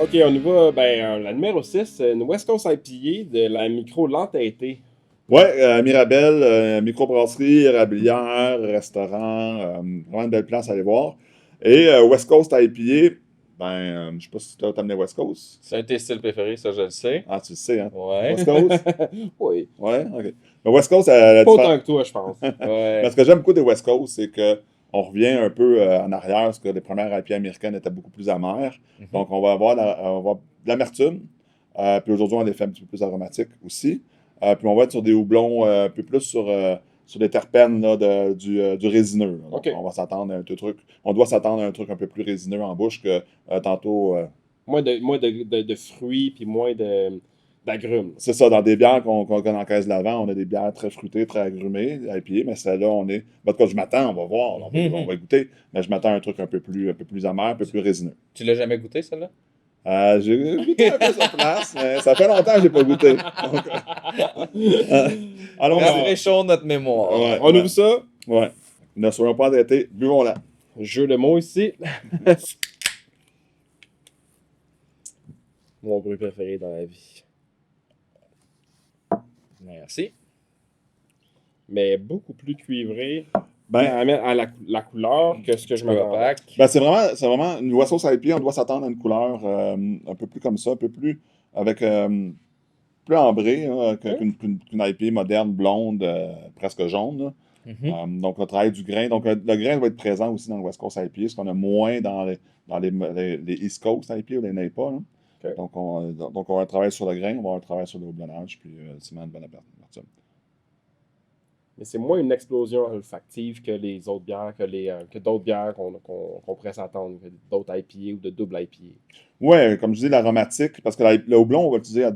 OK, on y va. La numéro 6, une West Coast IPA de la micro l'entêté. Ouais, Mirabelle, microbrasserie, érablière, restaurant, vraiment une belle place à aller voir. Et West Coast IPA, je sais pas si tu as amené West Coast. C'est un de tes styles préférés, ça, je le sais. Ah, tu le sais, hein? Ouais. West Coast? Oui. Ouais, ok. Mais West Coast, la Pas autant que toi, je pense. Mais Ouais. ce que j'aime beaucoup des West Coast, c'est que on revient un peu en arrière, parce que les premières IPA américaines étaient beaucoup plus amères. Mhm. Donc, on va avoir de l'amertume. Puis aujourd'hui, on les fait un petit peu plus aromatiques aussi. Puis on va être sur des houblons un peu plus sur des terpènes là, du résineux. Là. Donc, OK. on doit s'attendre à un truc un peu plus résineux en bouche que tantôt. Moins de fruits, puis moins d'agrumes. C'est ça, dans des bières qu'on connaît en caisse de l'avant, on a des bières très fruitées, très agrumées, IPA, mais celle-là, on est. En tout cas, je m'attends, on va voir, on va goûter, mais je m'attends à un truc un peu plus amer, un peu plus résineux. Tu l'as jamais goûté, celle-là? J'ai goûté un peu sur place, mais ça fait longtemps que je n'ai pas goûté. Donc, allons Rafraîchons notre mémoire. Ouais, On ouvre ça. ouais. Ne soyons pas endettés, buvons-la. Jeu de mots ici. Mon bruit préféré dans la vie. Merci. Mais beaucoup plus cuivré Ben, à la couleur que ce que je Peu m'attendais. opaque. c'est vraiment une West Coast IPA, on doit s'attendre à une couleur un peu plus comme ça, un peu plus avec plus ambrée hein, qu'une IPA moderne, blonde, presque jaune. Là. Mhm. Donc, le travail du grain. Donc, le grain va être présent aussi dans le West Coast IPA, ce qu'on a moins dans les East Coast IPA ou les NAPA. Là. OK. Donc, on va travailler sur le grain, on va avoir un travail sur le houblonnage, puis c'est une bonne amertume. Mais c'est moins une explosion olfactive que les autres bières, que d'autres bières qu'on pourrait s'attendre, que d'autres IPA ou de double IPA. Ouais, comme je dis, l'aromatique, parce que le houblon, on va l'utiliser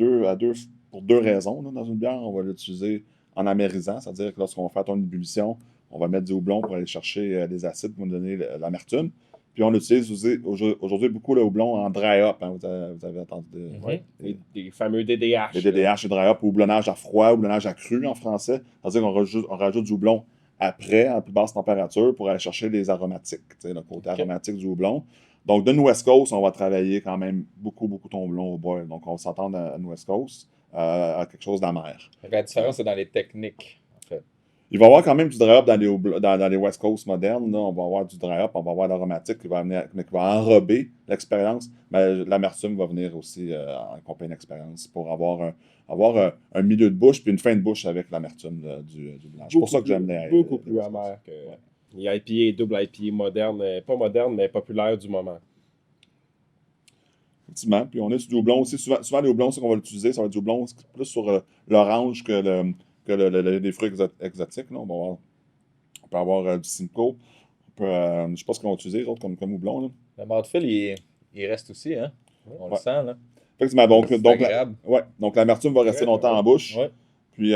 pour deux raisons là, dans une bière. On va l'utiliser en amérisant, c'est-à-dire que lorsqu'on fait une ébullition, on va mettre du houblon pour aller chercher des acides qui vont donner l'amertume. Puis on utilise aujourd'hui beaucoup le houblon en dry up. Hein, vous avez entendu Mhm. Des fameux DDH. les DDH et dry up, ou houblonnage à froid, houblonnage à cru en français. C'est-à-dire qu'on rajoute du houblon après, à plus basse température, pour aller chercher les aromatiques, le côté Ok. aromatique du houblon. Donc, de West Coast, on va travailler quand même beaucoup, beaucoup ton houblon au boil. Donc, on va s'entendre à West Coast à quelque chose d'amer. Fait que la différence, c'est dans les techniques, en fait. Il va y avoir quand même du dry up dans les West Coast modernes. Là. On va avoir du dry up, on va avoir l'aromatique qui va enrober l'expérience, mais l'amertume va venir aussi en compagnie d'expérience pour avoir un milieu de bouche puis une fin de bouche avec l'amertume du blanc. C'est pour ça que j'aime Beaucoup les plus West Coast. amer que les IPA et double IPA modernes, pas modernes, mais populaires du moment. Effectivement. Puis on a du houblon aussi. Souvent les houblons, c'est qu'on va l'utiliser, ça va être du houblon plus sur l'orange que les fruits exotiques. Là. On peut avoir du Simcoe. Je sais pas ce qu'on va utiliser, les autres, comme houblon. Là. Le malt-fil, il reste aussi, hein? On le Ouais. sent, là. Effectivement, donc, C'est donc, agréable. donc l'amertume va rester longtemps en bouche. Ouais. Puis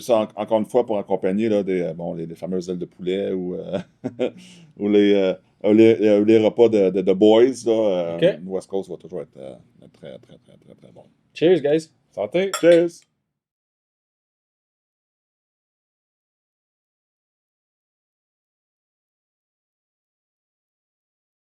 ça, encore une fois, pour accompagner là, les fameuses ailes de poulet ou, ou les repas de boys, là, OK. West Coast va toujours être très, très, très, très, très bon. Cheers, guys. Santé! Cheers!